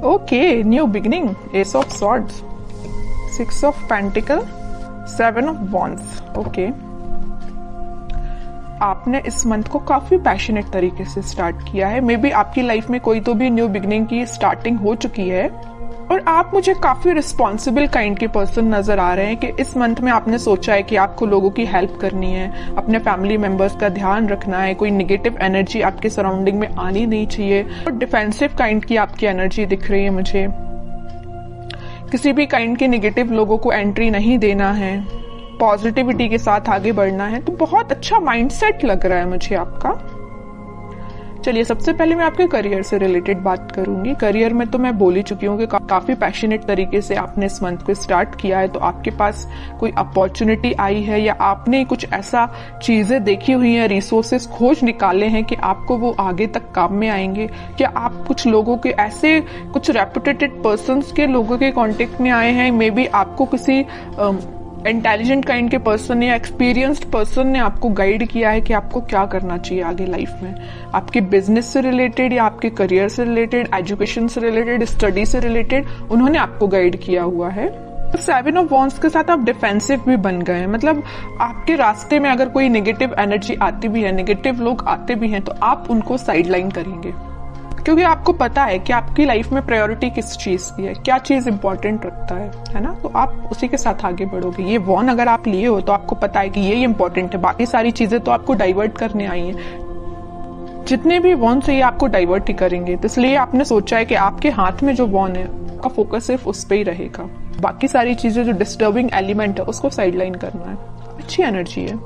Okay, new beginning, S of swords, 6 of pentacle, 7 of wands. Okay, आपने इस month को काफी पैशनेट तरीके से स्टार्ट किया है। मे बी आपकी लाइफ में कोई तो भी न्यू बिगिनिंग की स्टार्टिंग हो चुकी है और आप मुझे काफी रिस्पॉन्सिबल काइंड के पर्सन नजर आ रहे हैं कि इस मंथ में आपने सोचा है कि आपको लोगों की हेल्प करनी है, अपने फैमिली मेंबर्स का ध्यान रखना है, कोई निगेटिव एनर्जी आपके सराउंडिंग में आनी नहीं चाहिए। और डिफेंसिव काइंड की आपकी एनर्जी दिख रही है मुझे, किसी भी काइंड के निगेटिव लोगों को एंट्री नहीं देना है, पॉजिटिविटी के साथ आगे बढ़ना है। तो बहुत अच्छा माइंडसेट लग रहा है मुझे आपका। चलिए, सबसे पहले मैं आपके करियर से रिलेटेड बात करूंगी। करियर में तो मैं बोल ही चुकी हूँ कि काफी पैशनेट तरीके से आपने इस मंथ को स्टार्ट किया है। तो आपके पास कोई अपॉर्चुनिटी आई है या आपने कुछ ऐसा चीजें देखी हुई हैं, रिसोर्सेस खोज निकाले हैं कि आपको वो आगे तक काम में आएंगे। क्या आप कुछ लोगों के ऐसे कुछ रेपुटेटेड पर्संस के लोगों के कांटेक्ट में आए हैं? मे बी आपको किसी इंटेलिजेंट काइंड के पर्सन या एक्सपीरियंस्ड पर्सन ने आपको गाइड किया है कि आपको क्या करना चाहिए आगे लाइफ में, आपके बिजनेस से रिलेटेड या आपके करियर से रिलेटेड, एजुकेशन से रिलेटेड, स्टडी से रिलेटेड उन्होंने आपको गाइड किया हुआ है। 7 ऑफ वॉन्ड्स के साथ आप डिफेंसिव भी बन गए हैं। मतलब आपके रास्ते में अगर कोई नेगेटिव एनर्जी आती भी है, नेगेटिव लोग आते भी हैं, तो आप उनको साइडलाइन करेंगे क्योंकि आपको पता है कि आपकी लाइफ में प्रायोरिटी किस चीज की है, क्या चीज इंपॉर्टेंट रखता है ना। तो आप उसी के साथ आगे बढ़ोगे। ये वॉन अगर आप लिए हो तो आपको पता है कि ये इंपॉर्टेंट है, बाकी सारी चीजें तो आपको डाइवर्ट करने आई हैं। जितने भी वॉन से ये आपको डाइवर्ट ही करेंगे, तो इसलिए आपने सोचा है कि आपके हाथ में जो वॉन है का फोकस सिर्फ उस पर ही रहेगा, बाकी सारी चीजें जो डिस्टर्बिंग एलिमेंट है उसको साइडलाइन करना है। अच्छी एनर्जी है।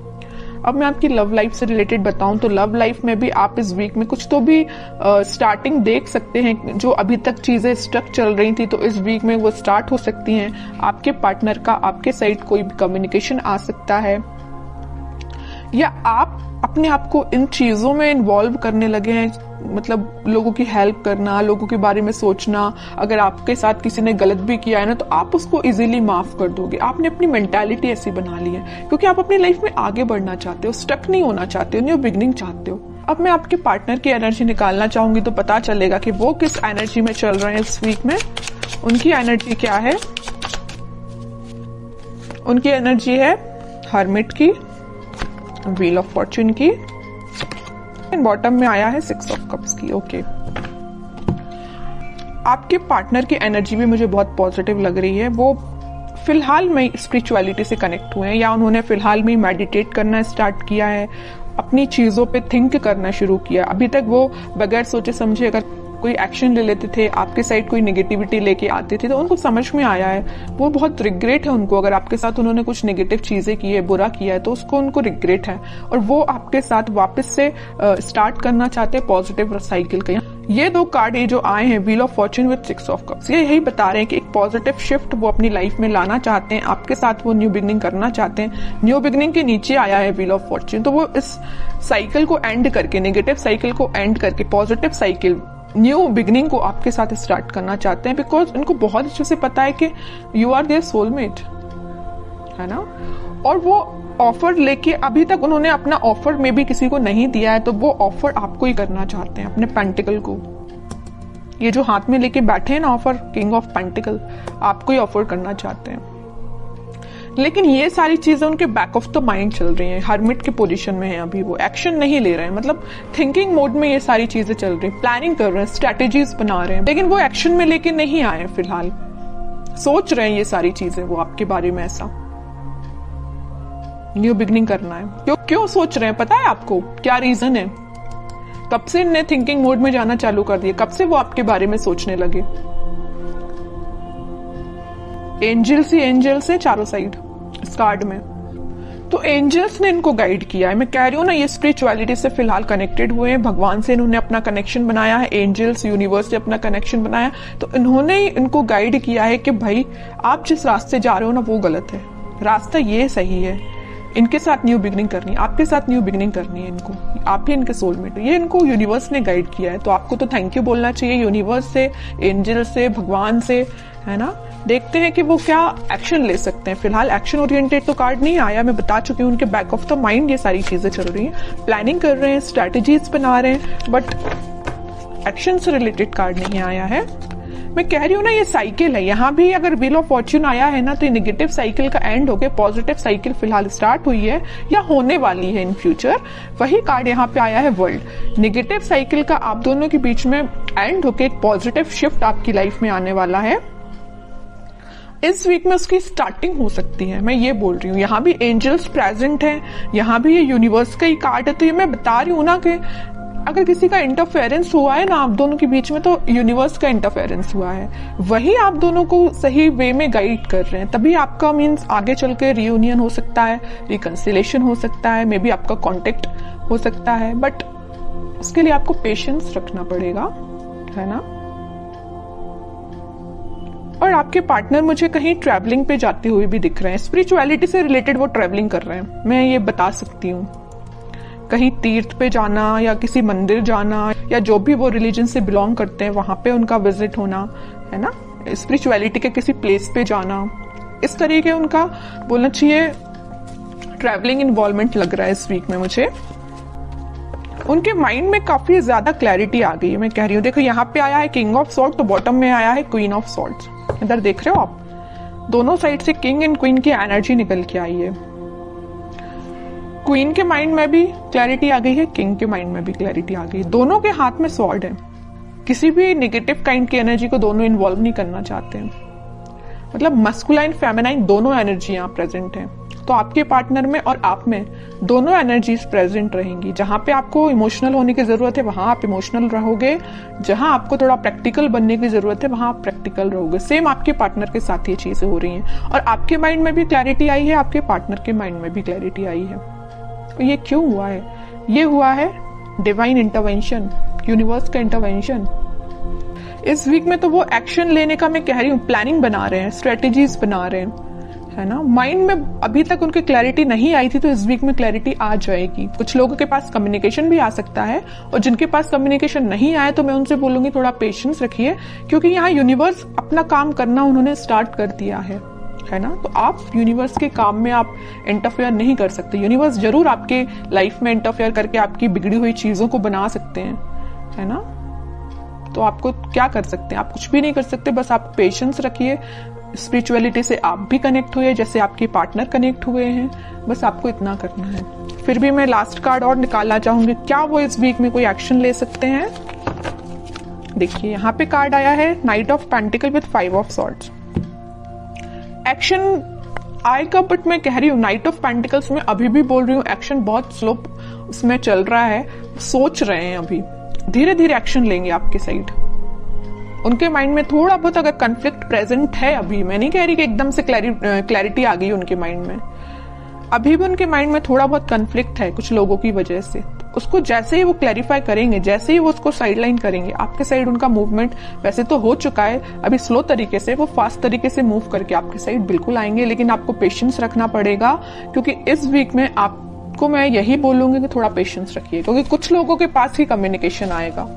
अब मैं आपकी लव लाइफ से रिलेटेड बताऊं तो लव लाइफ में भी आप इस वीक में कुछ तो भी स्टार्टिंग देख सकते हैं। जो अभी तक चीजें स्टक चल रही थी तो इस वीक में वो स्टार्ट हो सकती हैं। आपके पार्टनर का आपके साइड कोई भी कम्युनिकेशन आ सकता है या आप अपने आप को इन चीजों में इन्वॉल्व करने लगे हैं। मतलब लोगों की हेल्प करना, लोगों के बारे में सोचना। अगर आपके साथ किसी ने गलत भी किया है ना तो आप उसको इजीली माफ कर दोगे। आपने अपनी मेंटालिटी ऐसी बना ली है क्योंकि आप अपनी लाइफ में आगे बढ़ना चाहते हो, स्टक नहीं होना चाहते हो, न्यू बिगिनिंग चाहते हो। अब मैं आपके पार्टनर की एनर्जी निकालना चाहूंगी तो पता चलेगा कि वो किस एनर्जी में चल रहे हैं इस वीक में। उनकी एनर्जी क्या है? उनकी एनर्जी है हर्मिट की, व्हील ऑफ फॉर्च्यून की, बॉटम में आया है 6 ऑफ कप्स की। ओके, आपके पार्टनर की एनर्जी भी मुझे बहुत पॉजिटिव लग रही है। वो फिलहाल में स्पिरिचुअलिटी से कनेक्ट हुए हैं या उन्होंने फिलहाल में मेडिटेट करना स्टार्ट किया है, अपनी चीजों पे थिंक करना शुरू किया। अभी तक वो बगैर सोचे समझे अगर कोई एक्शन ले लेते थे, आपके साइड कोई नेगेटिविटी लेके आते थे तो उनको समझ में आया है, वो बहुत रिग्रेट है उनको। अगर आपके साथ उन्होंने कुछ नेगेटिव चीजें की है, बुरा किया है तो उसको उनको रिग्रेट है और वो आपके साथ वापस से स्टार्ट करना चाहते हैं पॉजिटिव साइकिल का। ये 2 कार्ड ये जो आए हैं, wheel of Fortune with 6 of cups, ये यही बता रहे हैं कि एक पॉजिटिव शिफ्ट वो अपनी लाइफ में लाना चाहते हैं, आपके साथ वो न्यू बिगिनिंग करना चाहते हैं। न्यू बिगिनिंग के नीचे आया है व्हील ऑफ फॉर्च्यून, तो वो इस साइकिल को एंड करके, नेगेटिव साइकिल को एंड करके पॉजिटिव साइकिल, न्यू बिगिनिंग को आपके साथ स्टार्ट करना चाहते हैं। बिकॉज उनको बहुत अच्छे से पता है कि यू आर देयर सोलमेट, है ना। और वो ऑफर लेके, अभी तक उन्होंने अपना ऑफर में भी किसी को नहीं दिया है तो वो ऑफर आपको ही करना चाहते हैं, अपने पेंटिकल को। ये जो हाथ में लेके बैठे हैं ना ऑफर, किंग ऑफ पेंटिकल, आपको ही ऑफर करना चाहते हैं। लेकिन ये सारी चीजें उनके बैक ऑफ द माइंड चल रही हैं, हर्मिट की पोजीशन में है अभी, वो एक्शन नहीं ले रहे हैं। मतलब थिंकिंग मोड में ये सारी चीजें चल रही हैं, प्लानिंग कर रहे हैं, स्ट्रेटेजीज बना रहे हैं, लेकिन वो एक्शन में लेके नहीं आए फिलहाल। सोच रहे हैं ये सारी चीजें वो आपके बारे में, ऐसा न्यू बिगिनिंग करना है। क्यों सोच रहे हैं पता है आपको? क्या रीजन है? कब से इन्हें थिंकिंग मोड में जाना चालू कर दिया? कब से वो आपके बारे में सोचने लगे? एंजल्स ही एंजल्स है चारों साइड इस कार्ड में। तो एंजल्स ने इनको गाइड किया है। मैं कह रही हूँ ना, ये स्पिरिचुअलिटी से फिलहाल कनेक्टेड हुए हैं, भगवान से इन्होंने अपना कनेक्शन बनाया है, एंजल्स यूनिवर्स से अपना कनेक्शन बनाया, तो इन्होंने इनको गाइड किया है कि भाई आप जिस रास्ते जा रहे हो ना वो गलत है, रास्ता ये सही है। इनके साथ न्यू बिगिनिंग करनी है, आपके साथ न्यू बिगिनिंग करनी है इनको, आप ही इनके सोलमेट हो। ये इनको यूनिवर्स ने गाइड किया है, तो आपको तो थैंक यू बोलना चाहिए यूनिवर्स से, एंजल से, भगवान से, है ना। देखते हैं कि वो क्या एक्शन ले सकते हैं। फिलहाल एक्शन ओरिएंटेड तो कार्ड नहीं आया, मैं बता चुकी हूँ। उनके बैक ऑफ द माइंड ये सारी चीजें चल रही हैं, प्लानिंग कर रहे हैं, स्ट्रैटेजीज बना रहे हैं, बट एक्शन से रिलेटेड कार्ड नहीं आया है। मैं कह रही हूँ ना, ये साइकिल है। यहाँ भी अगर व्हील ऑफ फॉर्च्यून आया है ना, तो ये नेगेटिव साइकिल का एंड होके पॉजिटिव साइकिल फिलहाल स्टार्ट हुई है या होने वाली है इन फ्यूचर। वही कार्ड यहाँ पे आया है वर्ल्ड। नेगेटिव साइकिल का आप दोनों के बीच में एंड होके एक पॉजिटिव शिफ्ट आपकी लाइफ में आने वाला है। इस वीक में उसकी स्टार्टिंग हो सकती है, मैं ये बोल रही हूँ। यहाँ भी एंजल्स प्रेजेंट हैं, यहाँ भी ये यूनिवर्स का ही कार्ड है। तो ये मैं बता रही हूँ ना कि अगर किसी का इंटरफेरेंस हुआ है ना आप दोनों के बीच में, तो यूनिवर्स का इंटरफेरेंस हुआ है, वही आप दोनों को सही वे में गाइड कर रहे हैं। तभी आपका मीन्स आगे चल के रियूनियन हो सकता है, रिकंसिलेशन हो सकता है, मे बी आपका कॉन्टेक्ट हो सकता है, बट उसके लिए आपको पेशेंस रखना पड़ेगा, है ना। और आपके पार्टनर मुझे कहीं ट्रैवलिंग पे जाते हुए भी दिख रहे हैं। स्पिरिचुअलिटी से रिलेटेड वो ट्रैवलिंग कर रहे हैं, मैं ये बता सकती हूँ। कहीं तीर्थ पे जाना या किसी मंदिर जाना, या जो भी वो रिलीजन से बिलोंग करते हैं वहां पे उनका विजिट होना, है ना। स्पिरिचुअलिटी के किसी प्लेस पे जाना, इस तरीके उनका बोलना चाहिए ट्रैवलिंग इन्वॉल्वमेंट लग रहा है इस वीक में मुझे। उनके माइंड में काफी ज्यादा क्लैरिटी आ गई है, मैं कह रही हूँ। देखो यहाँ पे आया है किंग ऑफ सॉर्ड, तो बॉटम में आया है क्वीन ऑफ सॉर्ड्स। इधर देख रहे हो आप, दोनों साइड से किंग एंड क्वीन की एनर्जी निकल के आई है। क्वीन के माइंड में भी क्लैरिटी आ गई है, किंग के माइंड में भी क्लैरिटी आ गई। दोनों के हाथ में स्वॉर्ड है। किसी भी नेगेटिव काइंड की एनर्जी को दोनों इन्वॉल्व नहीं करना चाहते हैं। मतलब मस्कुलाइन फेमिनाइन दोनों एनर्जी यहाँ प्रेजेंट है। तो आपके पार्टनर में और आप में दोनों एनर्जीज प्रेजेंट रहेंगी। जहां पे आपको इमोशनल होने की जरूरत है वहां आप इमोशनल रहोगे, जहां आपको थोड़ा प्रैक्टिकल बनने की जरूरत है वहां आप प्रैक्टिकल रहोगे। सेम आपके पार्टनर के साथ ये चीजें हो रही हैं। और आपके माइंड में भी क्लैरिटी आई है, आपके पार्टनर के माइंड में भी क्लैरिटी आई है। तो ये क्यों हुआ है? ये हुआ है डिवाइन इंटरवेंशन, यूनिवर्स का इंटरवेंशन। इस वीक में तो वो एक्शन लेने का मैं कह रही हूँ, प्लानिंग बना रहे हैं, स्ट्रेटेजीज बना रहे हैं, है ना। माइंड में अभी तक उनकी क्लैरिटी नहीं आई थी, तो इस वीक में क्लैरिटी आ जाएगी। कुछ लोगों के पास कम्युनिकेशन भी आ सकता है, और जिनके पास कम्युनिकेशन नहीं आया तो मैं उनसे बोलूंगी थोड़ा पेशेंस रखिए, क्योंकि यहाँ यूनिवर्स अपना काम करना उन्होंने स्टार्ट कर दिया है ना। तो आप यूनिवर्स के काम में आप इंटरफेयर नहीं कर सकते। यूनिवर्स जरूर आपके लाइफ में इंटरफेयर करके आपकी बिगड़ी हुई चीजों को बना सकते हैं, है ना। तो आपको क्या कर सकते हैं? आप कुछ भी नहीं कर सकते, बस आप पेशेंस रखिए। स्पिरिचुअलिटी से आप भी कनेक्ट हुए जैसे आपके पार्टनर कनेक्ट हुए हैं, बस आपको इतना करना है। फिर भी मैं लास्ट कार्ड और निकालना चाहूंगी, क्या वो इस वीक में कोई एक्शन ले सकते हैं। देखिए यहाँ पे कार्ड आया है night of pentacle with 5 of swords. Action आएगा, बट मैं कह रही हूँ नाइट ऑफ पेंटिकल्स में अभी भी बोल रही हूँ एक्शन बहुत स्लो उसमें चल रहा है। सोच रहे हैं, अभी धीरे धीरे एक्शन लेंगे आपके साइड। उनके माइंड में थोड़ा बहुत अगर कन्फ्लिक्ट प्रेजेंट है अभी, मैं नहीं कह रही कि एकदम से क्लैरिटी आ गई उनके माइंड में, अभी भी उनके माइंड में थोड़ा बहुत कन्फ्लिक्ट है कुछ लोगों की वजह से। उसको जैसे ही वो क्लैरिफाई करेंगे, जैसे ही वो उसको साइडलाइन करेंगे, आपके साइड उनका मूवमेंट वैसे तो हो चुका है, अभी स्लो तरीके से, वो फास्ट तरीके से मूव करके आपके साइड बिल्कुल आएंगे। लेकिन आपको पेशेंस रखना पड़ेगा, क्योंकि इस वीक में आपको मैं यही बोलूंगी कि थोड़ा पेशेंस रखिए, क्योंकि कुछ लोगों के पास ही कम्युनिकेशन आएगा,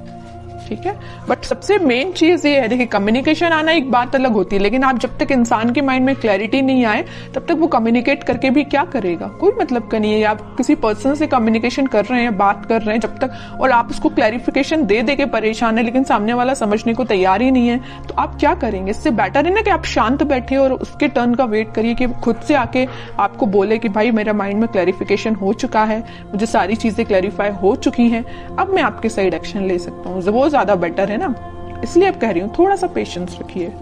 ठीक है। बट सबसे मेन चीज ये है, देखिए कम्युनिकेशन आना एक बात अलग होती है, लेकिन आप जब तक इंसान के माइंड में क्लैरिटी नहीं आए तब तक वो कम्युनिकेट करके भी क्या करेगा, कोई मतलब का नहीं है। आप किसी पर्सन से कम्युनिकेशन कर रहे हैं, बात कर रहे हैं जब तक, और आप उसको क्लैरिफिकेशन दे दे के परेशान है, लेकिन सामने वाला समझने को तैयार ही नहीं है, तो आप क्या करेंगे। इससे बेटर है ना कि आप शांत बैठे और उसके टर्न का वेट करिए कि खुद से आके आपको बोले कि भाई मेरा माइंड में क्लैरिफिकेशन हो चुका है, मुझे सारी चीजें क्लैरिफाई हो चुकी हैं, अब मैं आपके साइड एक्शन ले सकता हूँ। वो ज्यादा बेटर है ना, इसलिए अब कह रही हूँ थोड़ा सा पेशेंस रखिए।